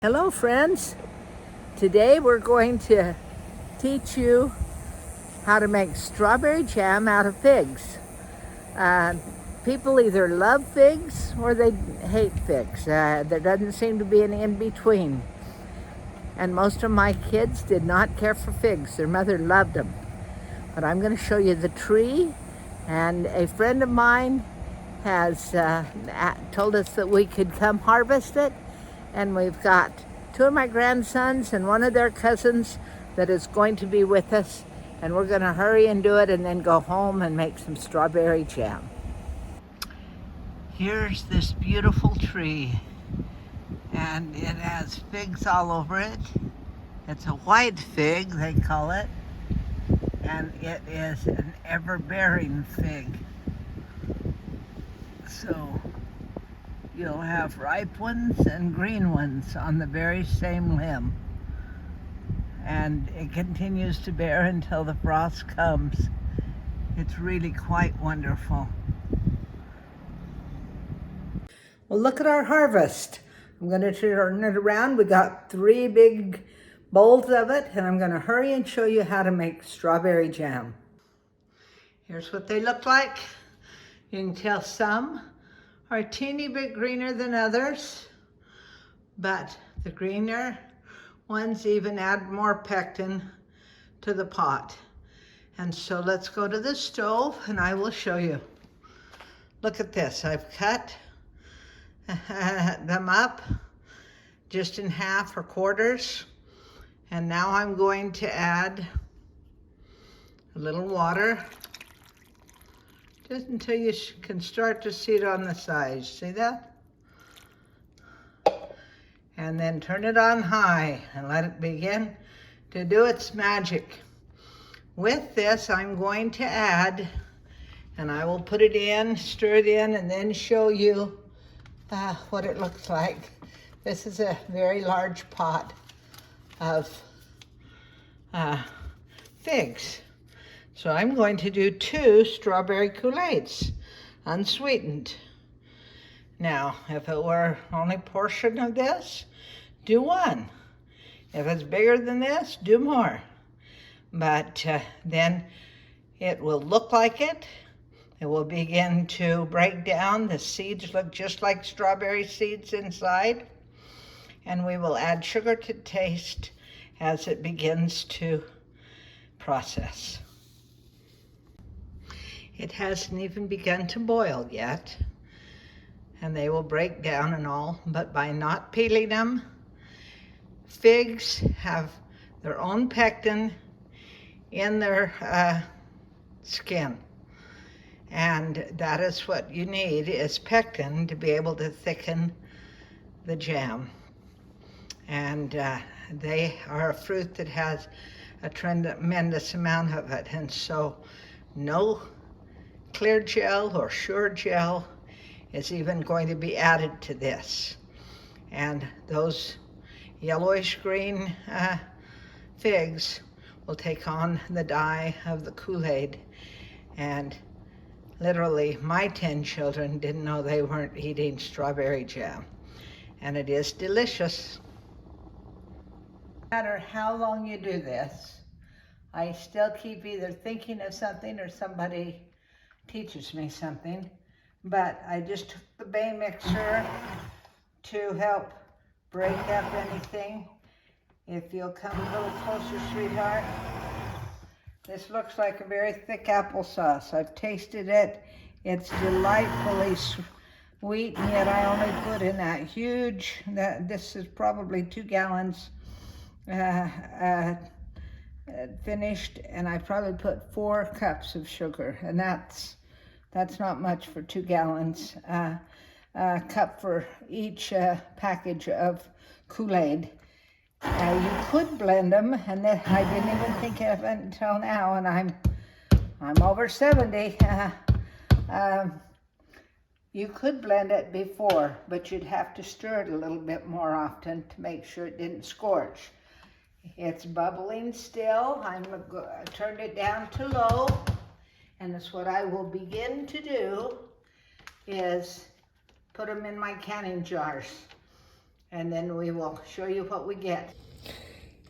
Hello friends, today we're going to teach you how to make strawberry jam out of figs. Uh, People either love figs or they hate figs. There doesn't seem to be an in-between. And most of my kids did not care for figs. Their mother loved them. But I'm going to show you the tree, and a friend of mine has told us that we could come harvest it. And we've got two of my grandsons and one of their cousins that is going to be with us, and we're going to hurry and do it and then go home and make some strawberry jam. Here's this beautiful tree, and it has figs all over it. It's a white fig, they call it, and it is an ever-bearing fig. So you'll have ripe ones and green ones on the very same limb. And it continues to bear until the frost comes. It's really quite wonderful. Well, look at our harvest. I'm going to turn it around. We got 3 big bowls of it, and I'm going to hurry and show you how to make strawberry jam. Here's what they look like. You can tell some are a teeny bit greener than others, but the greener ones even add more pectin to the pot. And so let's go to the stove and I will show you. Look at this. I've cut them up just in half or quarters, and now I'm going to add a little water, just until you can start to see it on the sides. See that? And then turn it on high and let it begin to do its magic. With this, I'm going to add, and I will put it in, stir it in, and then show you what it looks like. This is a very large pot of figs. So I'm going to do 2 strawberry Kool-Aids, unsweetened. Now, if it were only a portion of this, do 1. If it's bigger than this, do more. But then it will look like it. It will begin to break down. The seeds look just like strawberry seeds inside. And we will add sugar to taste as it begins to process. It hasn't even begun to boil yet, and they will break down and all, but by not peeling them, figs have their own pectin in their skin, and that is what you need, is pectin to be able to thicken the jam. And they are a fruit that has a tremendous amount of it, and so no clear gel or sure gel is even going to be added to this. And those yellowish green figs will take on the dye of the Kool-Aid. And literally my 10 children didn't know they weren't eating strawberry jam. And it is delicious. No matter how long you do this, I still keep either thinking of something or somebody teaches me something. But I just took the Bay mixer to help break up anything. If you'll come a little closer, sweetheart. This looks like a very thick applesauce. I've tasted it. It's delightfully sweet, and yet I only put in that huge, this is probably 2 gallons finished, and I probably put 4 cups of sugar, and that's not much for 2 gallons. A cup for each package of Kool-Aid. You could blend them, and then I didn't even think of it until now, and I'm over 70. You could blend it before, but you'd have to stir it a little bit more often to make sure it didn't scorch. It's bubbling still. I'm turned it down to low, and that's what I will begin to do, is put them in my canning jars. and then we will show you what we get.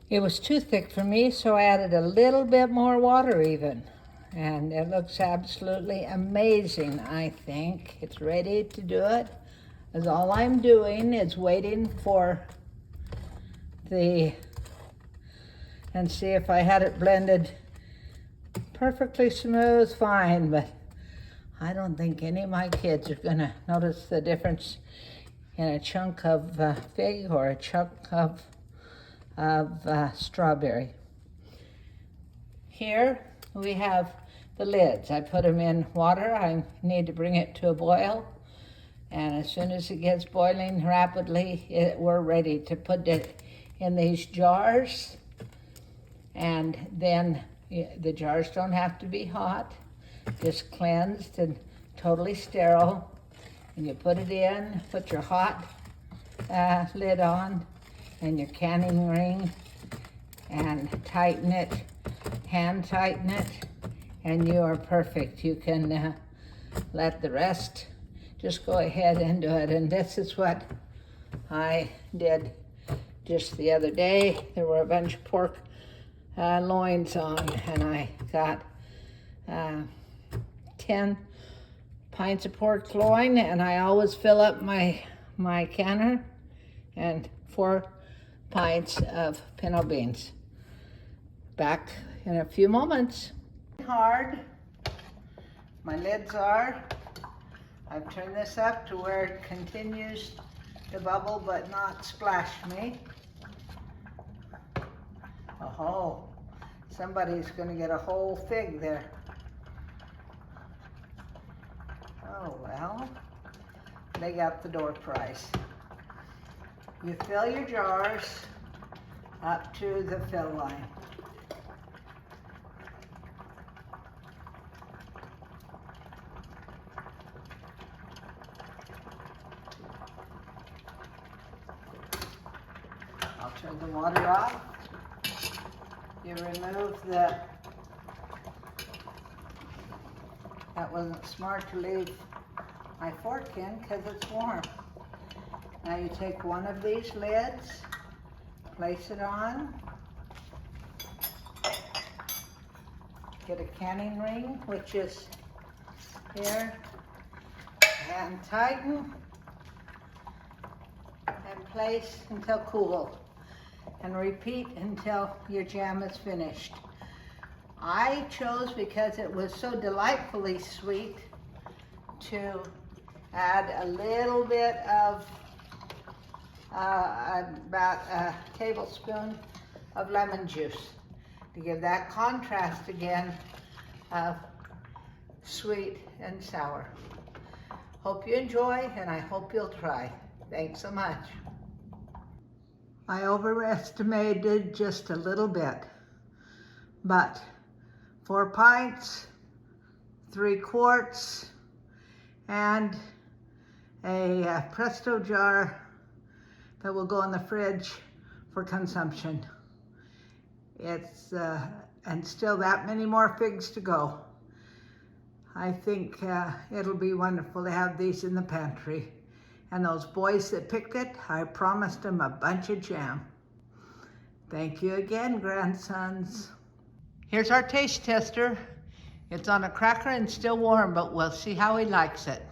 It was too thick for me, so I added a little bit more water even. And it looks absolutely amazing, I think. It's ready to do it. As all I'm doing is waiting for and see if I had it blended perfectly smooth, fine, but I don't think any of my kids are gonna notice the difference in a chunk of fig or a chunk of strawberry. Here we have the lids. I put them in water. I need to bring it to a boil. And as soon as it gets boiling rapidly, we're ready to put it in these jars. And then the jars don't have to be hot, just cleansed and totally sterile. And you put it in, put your hot lid on and your canning ring and tighten it, hand tighten it, and you are perfect. You can let the rest just go ahead and do it. And this is what I did just the other day. There were a bunch of pork loins on, and I got 10 pints of pork loin, and I always fill up my canner, and 4 pints of pinto beans. Back in a few moments. Hard, my lids are. I've turned this up to where it continues to bubble but not splash me. Oh, somebody's gonna get a whole fig there. Oh well, they got the door prize. You fill your jars up to the fill line. I'll turn the water off. You remove that wasn't smart to leave my fork in because it's warm. Now you take one of these lids, place it on, get a canning ring, which is here, and tighten, and place until cool, and repeat until your jam is finished. I chose, because it was so delightfully sweet, to add a little bit of about a tablespoon of lemon juice to give that contrast again of sweet and sour. Hope you enjoy, and I hope you'll try. Thanks so much. I overestimated just a little bit, but 4 pints, 3 quarts, and a Presto jar that will go in the fridge for consumption. It's and still that many more figs to go. I think it'll be wonderful to have these in the pantry. And those boys that picked it, I promised them a bunch of jam. Thank you again, grandsons. Here's our taste tester. It's on a cracker and still warm, but we'll see how he likes it.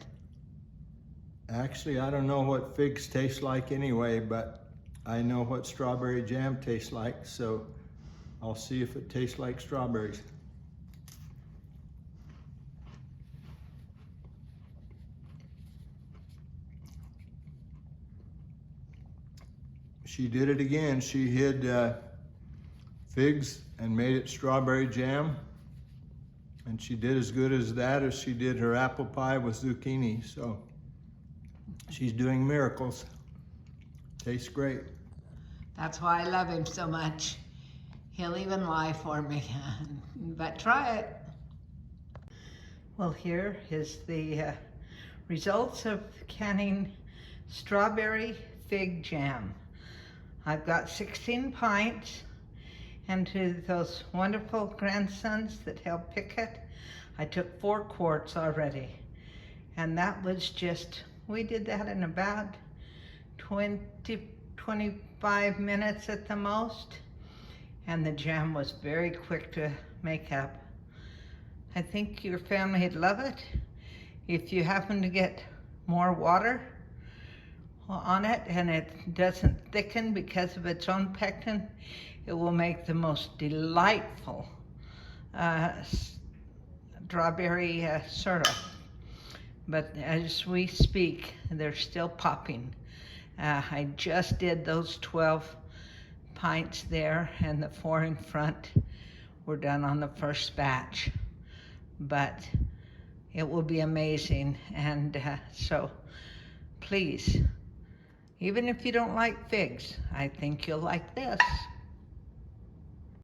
Actually, I don't know what figs taste like anyway, but I know what strawberry jam tastes like, so I'll see if it tastes like strawberries. She did it again. She hid figs and made it strawberry jam. And she did as good as that as she did her apple pie with zucchini. So she's doing miracles. Tastes great. That's why I love him so much. He'll even lie for me, but try it. Well, here is the results of canning strawberry fig jam. I've got 16 pints, and to those wonderful grandsons that helped pick it, I took 4 quarts already. And that was just, we did that in about 20 25 minutes at the most, and the jam was very quick to make up. I think your family'd love it. If you happen to get more water on it and it doesn't thicken because of its own pectin, it will make the most delightful strawberry syrup. But as we speak, they're still popping. I just did those 12 pints there, and the 4 in front were done on the first batch. But it will be amazing, and so please, even if you don't like figs, I think you'll like this.